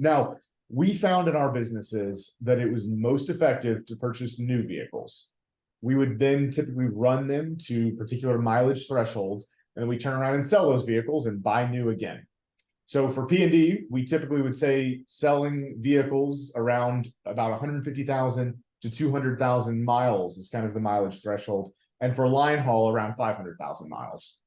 Now, we found in our businesses that it was most effective to purchase new vehicles. We would then typically run them to particular mileage thresholds, and then we turn around and sell those vehicles and buy new again. So for P&D, we typically would say selling vehicles around about 150,000 to 200,000 miles is kind of the mileage threshold. And for line haul, around 500,000 miles.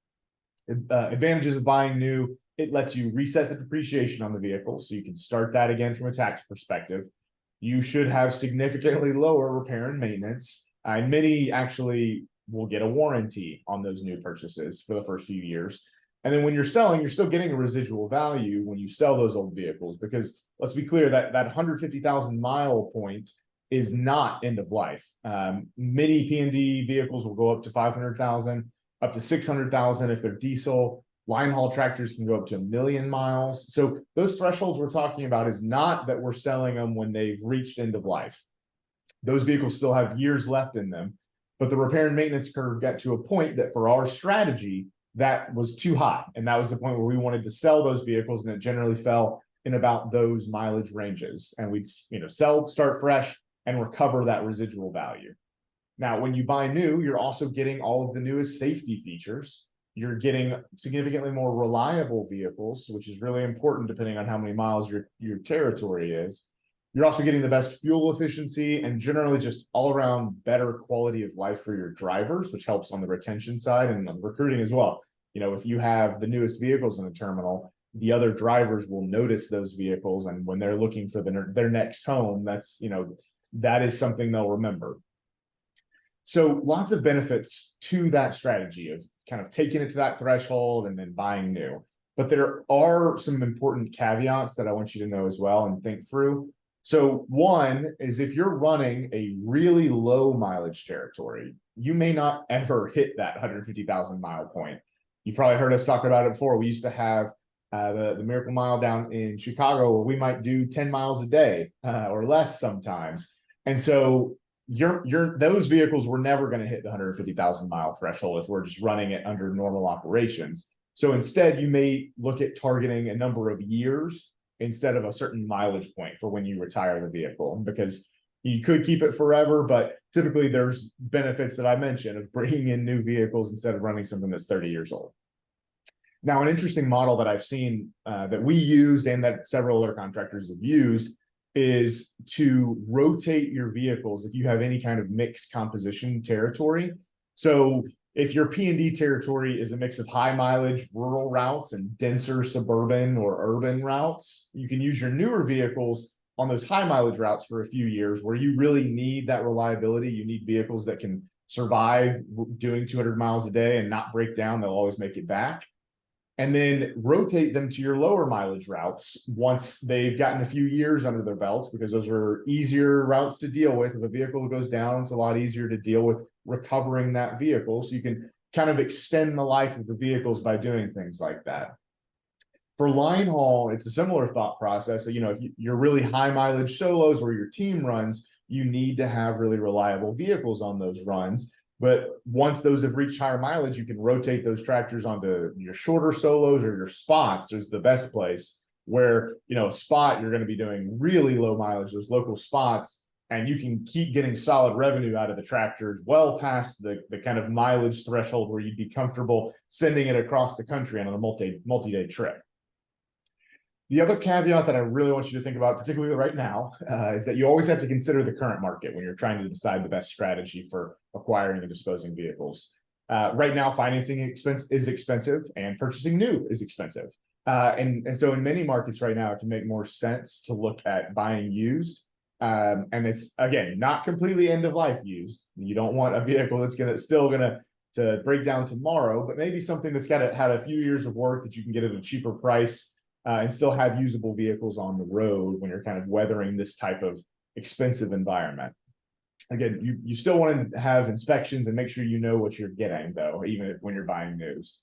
Advantages of buying new: it lets you reset the depreciation on the vehicle, so you can start that again from a tax perspective. You should have significantly lower repair and maintenance. And many actually will get a warranty on those new purchases for the first few years. And then when you're selling, you're still getting a residual value when you sell those old vehicles, because let's be clear, that 150,000 mile point is not end of life. Many P&D vehicles will go up to 500,000, up to 600,000 if they're diesel. Line haul tractors can go up to 1 million miles. So those thresholds we're talking about is not that we're selling them when they've reached end of life. Those vehicles still have years left in them, but the repair and maintenance curve got to a point that for our strategy, that was too high. And that was the point where we wanted to sell those vehicles, and it generally fell in about those mileage ranges. And we'd, sell, start fresh, and recover that residual value. Now, when you buy new, you're also getting all of the newest safety features. You're getting significantly more reliable vehicles, which is really important depending on how many miles your territory is. You're also getting the best fuel efficiency and generally just all around better quality of life for your drivers, which helps on the retention side and on recruiting as well. If you have the newest vehicles in the terminal, the other drivers will notice those vehicles, and when they're looking for their next home, that is something they'll remember. So lots of benefits to that strategy of kind of taking it to that threshold and then buying new. But there are some important caveats that I want you to know as well and think through. So one is, if you're running a really low mileage territory, you may not ever hit that 150,000 mile point. You've probably heard us talk about it before. We used to have the Miracle Mile down in Chicago, where we might do 10 miles a day or less sometimes. And so those vehicles were never going to hit the 150,000 mile threshold if we're just running it under normal operations. So instead, you may look at targeting a number of years instead of a certain mileage point for when you retire the vehicle, because you could keep it forever, but typically there's benefits that I mentioned of bringing in new vehicles instead of running something that's 30 years old. Now, an interesting model that I've seen that we used and that several other contractors have used is to rotate your vehicles if you have any kind of mixed composition territory. So if your P&D territory is a mix of high mileage rural routes and denser suburban or urban routes, you can use your newer vehicles on those high mileage routes for a few years where you really need that reliability. You need vehicles that can survive doing 200 miles a day and not break down. They'll always make it back. And then rotate them to your lower mileage routes once they've gotten a few years under their belts, because those are easier routes to deal with. If a vehicle goes down, it's a lot easier to deal with recovering that vehicle. So you can kind of extend the life of the vehicles by doing things like that. For line haul, it's a similar thought process. So, if you're really high mileage solos or your team runs, you need to have really reliable vehicles on those runs. But once those have reached higher mileage, you can rotate those tractors onto your shorter solos, or your spots is the best place, where, a spot, you're going to be doing really low mileage, those local spots, and you can keep getting solid revenue out of the tractors well past the kind of mileage threshold where you'd be comfortable sending it across the country on a multi-day trip. The other caveat that I really want you to think about, particularly right now, is that you always have to consider the current market when you're trying to decide the best strategy for acquiring and disposing vehicles. Right now, financing is expensive and purchasing new is expensive. And so in many markets right now, it can make more sense to look at buying used. And it's, again, not completely end of life used. You don't want a vehicle that's still gonna break down tomorrow, but maybe something that's had a few years of work that you can get at a cheaper price. And still have usable vehicles on the road when you're kind of weathering this type of expensive environment. Again, you still want to have inspections and make sure you know what you're getting, though, even when you're buying used.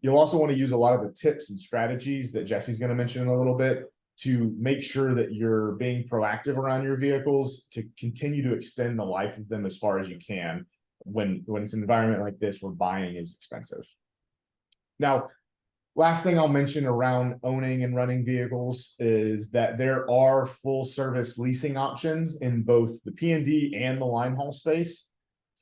You'll also want to use a lot of the tips and strategies that Jesse's going to mention in a little bit to make sure that you're being proactive around your vehicles to continue to extend the life of them as far as you can when it's an environment like this where buying is expensive. Now, Last thing I'll mention around owning and running vehicles is that there are full service leasing options in both the P&D and the line haul space.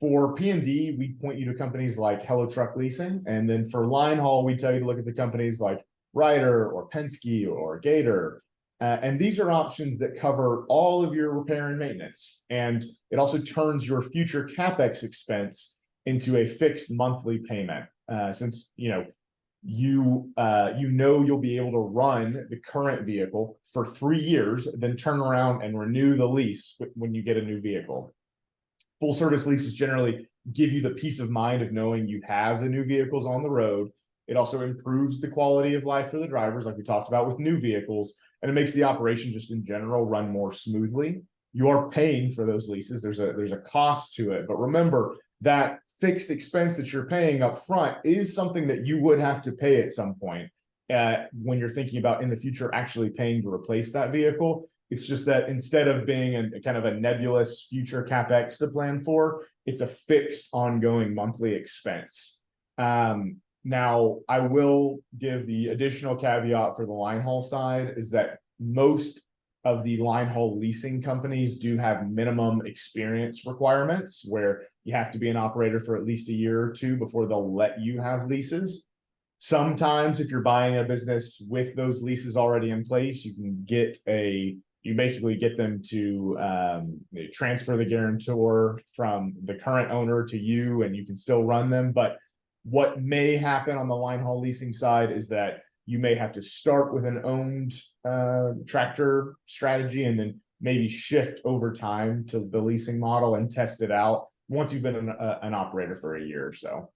For P&D, we point you to companies like Hello Truck Leasing. And then for line haul, we tell you to look at the companies like Ryder or Penske or Gator. And these are options that cover all of your repair and maintenance. And it also turns your future CapEx expense into a fixed monthly payment. Since, you'll be able to run the current vehicle for 3 years, then turn around and renew the lease when you get a new vehicle. Full service leases generally give you the peace of mind of knowing you have the new vehicles on the road. It also improves the quality of life for the drivers, like we talked about with new vehicles, and it makes the operation just in general run more smoothly. You are paying for those leases. There's a cost to it, but remember that fixed expense that you're paying up front is something that you would have to pay at some point when you're thinking about in the future actually paying to replace that vehicle. It's just that instead of being a kind of a nebulous future CapEx to plan for, it's a fixed ongoing monthly expense. Now, I will give the additional caveat for the line haul side is that most of the line haul leasing companies do have minimum experience requirements where you have to be an operator for at least a year or two before they'll let you have leases. Sometimes if you're buying a business with those leases already in place, you basically get them to transfer the guarantor from the current owner to you, and you can still run them. But what may happen on the line haul leasing side is that you may have to start with an owned tractor strategy and then maybe shift over time to the leasing model and test it out once you've been an operator for a year or so.